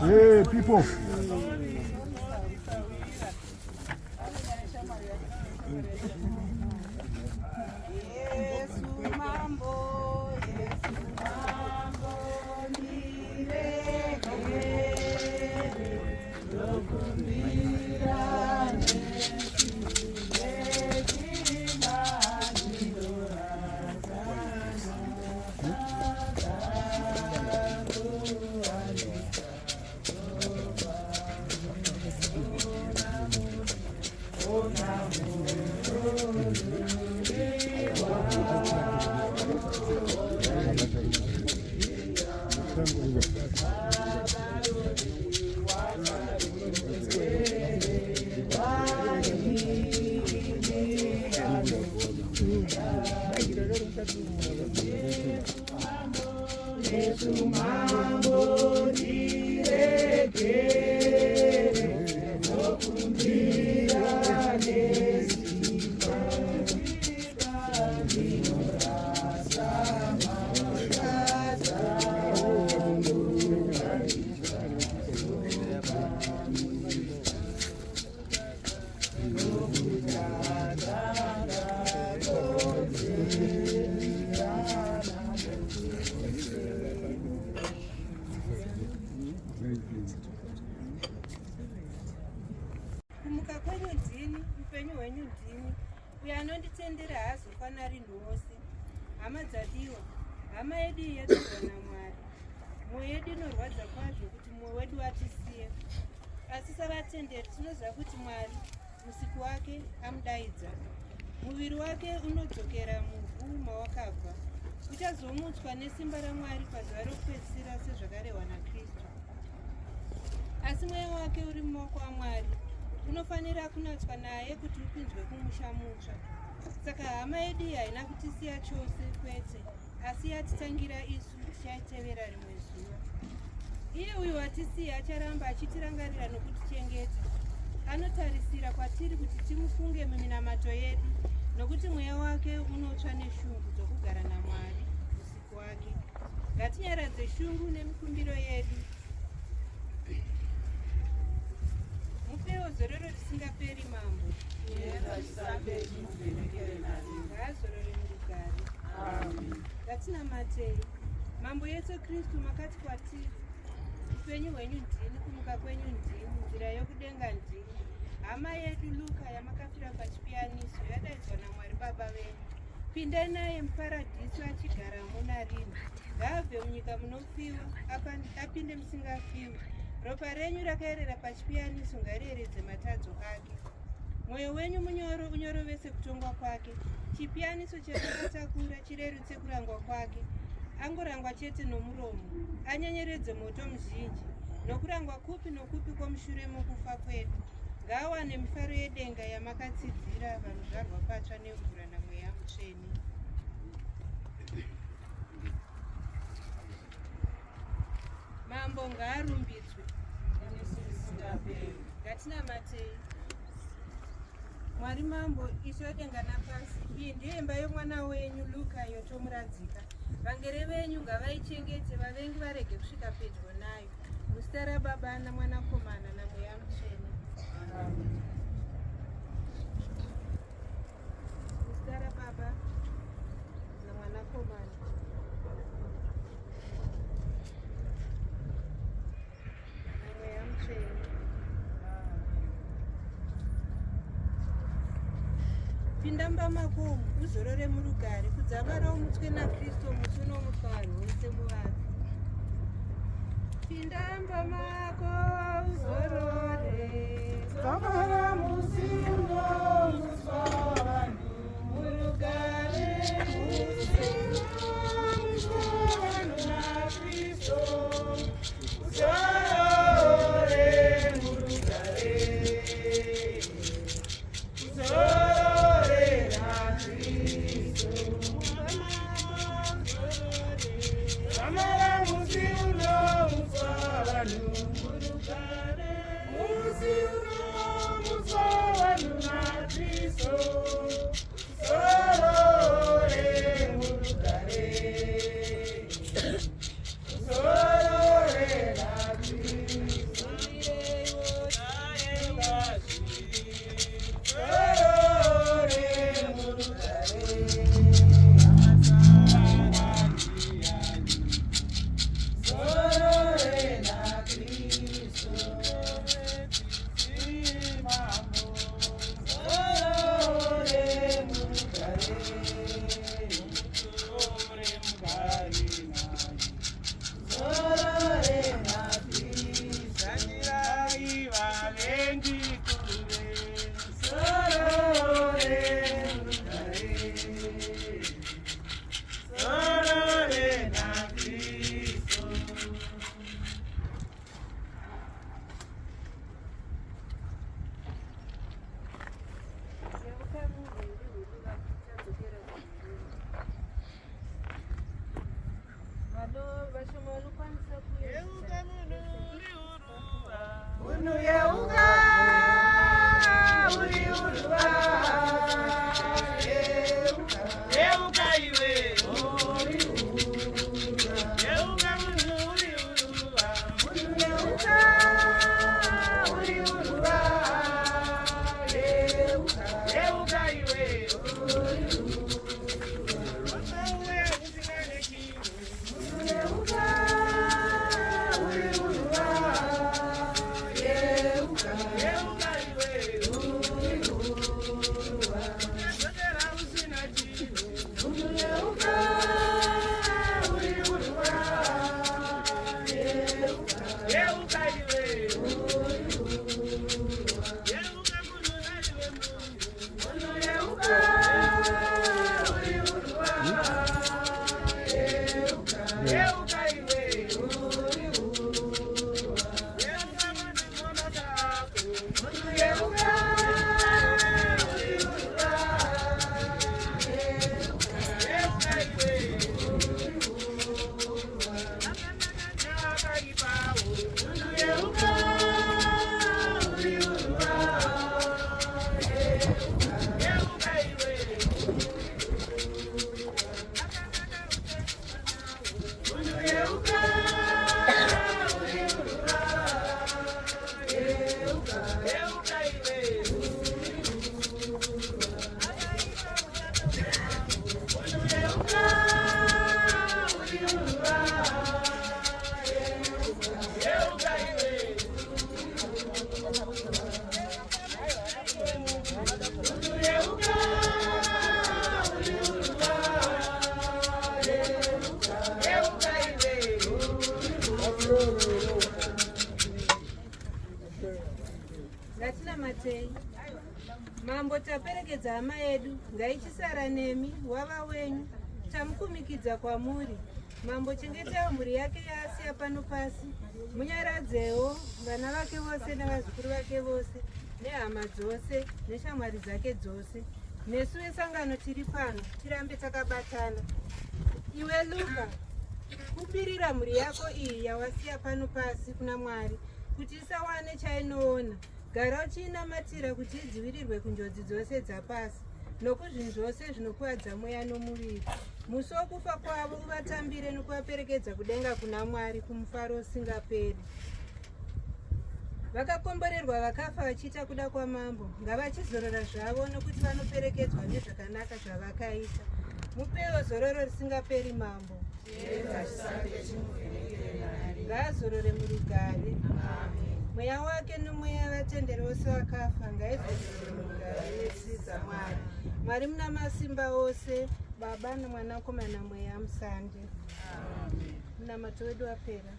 Hey, people. Kumuka kwenyu ndini, upenyu hwenyu ndini, uyo anonditendera haazofanari nhose. Hama dzadiwa, hama yedu yedurwa naMwari. Mwoyo yedu inorwadza kwazvo kuti mwoyo wedu watisiye. Asi savatenderi tinoziva kuti Mwari, musiku wake amudaidza. Muviri wake unodzokera muvhu mawakabva. Uchazomutswa nesimba raMwari pazuva rokupedzisira sezvakarehwa naKristu. Asi mweya wake uri mumaoko aMwari. Unofanira kunatswa naye kuti upinzwe kumusha mutsva. Saka hama yedu iyi haina kutisiya chose kwete, asi yatitangira isu tichaitevera rimwe zuva. Iye uyu watisiya acharamba achitirangarira nokutichengeta. Anotarisira kwatiri kuti timufunge muminamato yedu, nokuti mweya wake unotsva neshungu dzokugara naMwari usiku wake. ngatinyaradze shungu nemikumbiro yedu. Mupewo zororo risingaperi mambo. Ngaazorore murugare. Ngatinamatei. Mambo Yesu Kristu makati kwatiri. Upenyu hwenyu ndini, kumuka kwenyu ndini, nzira yokudenga ndini. Hama yedu Luka yamakafira pachipiyaniso yadaidzwa naMwari Baba venyu. Pindai naye muparadhiso achigara muna rino. Ngaabve munyika munofiwa, apinde musingafiwi. Ropa renyu rakaerera pachipiyaniso ngariyeredze matadzo ake. Mwoyo wenyu munyoro unyorovese kutongwa kwake. Chipiyaniso chakakatakura chirerutse kurangwa kwake. Angorangwa chete nomuromo, anyenyeredze moto muzhinji, nokurangwa kupi nokupi kwomushure mukufa kwedu. Ngaawane mifaro yedenga yamakatsidzira vanozvarwa patsva nemvura naMweya Mutsvene. Mambo ngaarumbidzwe. Ngatinamatei. Mwari Mambo, Ishe wedenga napasi, iyi ndiyo imba yomwana wenyu Luka yotomuradzika. Vangere venyu ngavaichengete, vavengi varege kusvika pedyo nayo. Muzita raBaba naMwanakomana naMweya Mutsvene. Muzita raBaba naMwanakomana naMweya Mutsvene. Pinda mbamakomo uzorore murugare, kudzamara umutwe naKristu musi unomutwaro wose muvanhu. Pinda mbamako uzorore, dzamara musi unomutwa vanhu murugare, musi unomutwa vanhu naKristu. Uzorore murugare, uzorore naKristu. Dzamara musi unomutwa vanhu murugare, musi unomutwa vanhu naKristu. Uzorore hama yedu ngaichisara nemi wava wenyu tamukumikidza kwamuri mambo chengeta mhuri yake yaasiya pano pasi munyaradzewo vana vake vose nevazukuru vake vose nehama dzose neshamwari dzake dzose nesu vesangano tiri pano tirambe takabatana. Iwe Luka, kupirira mhuri yako iyi yawasiya pano pasi kuna Mwari kuti isawane chainoona. Gara uchinamatira kuti idzivirirwe kunjodzi dzose dzapasi nokuzvinhu zvose zvinokuwadza mweya nomuviri. Musi wokufa kwavo uvatambire nokuvaperekedza kudenga kuna Mwari kumufaro usingaperi. Vakakomborerwa vakafa vachiita kuda kwamambo ngavachizorora zvavo nokuti vanoperekedzwa nezvakanaka zvavakaita. Mupewo zororo risingaperi mambo. Ngaazorore murugare. Mweya wake nomweya vatenderi vose vakafa ngaizorore murugare yetsizi dzaMwari. Mwari muna masimba ose, Baba noMwanakomana Mweya Musande. Munamato wedu wapera.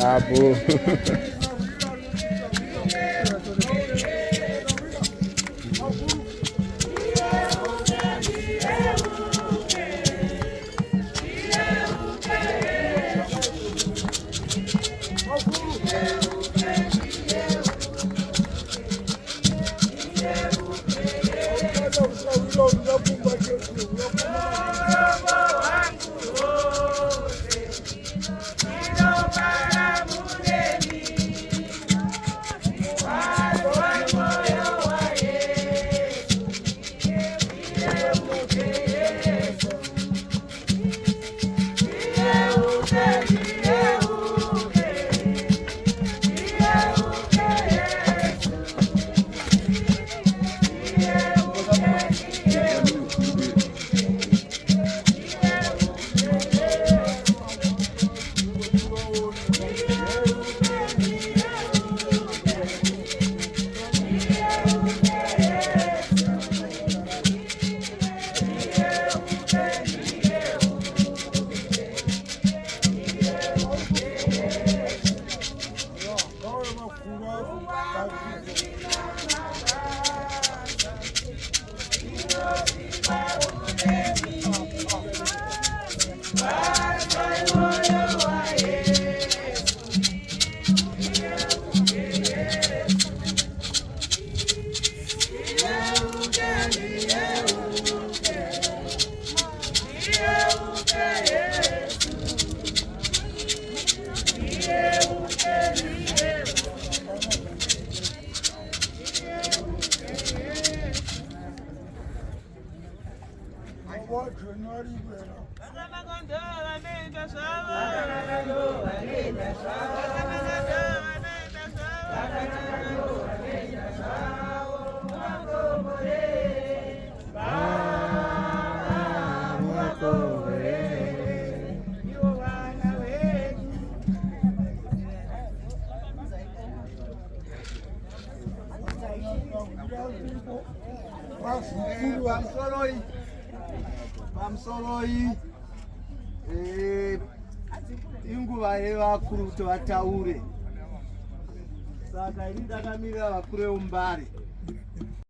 Abu. Inguva yevakuru kuti vataure. Saka ini ndakamirira vakuru veumbare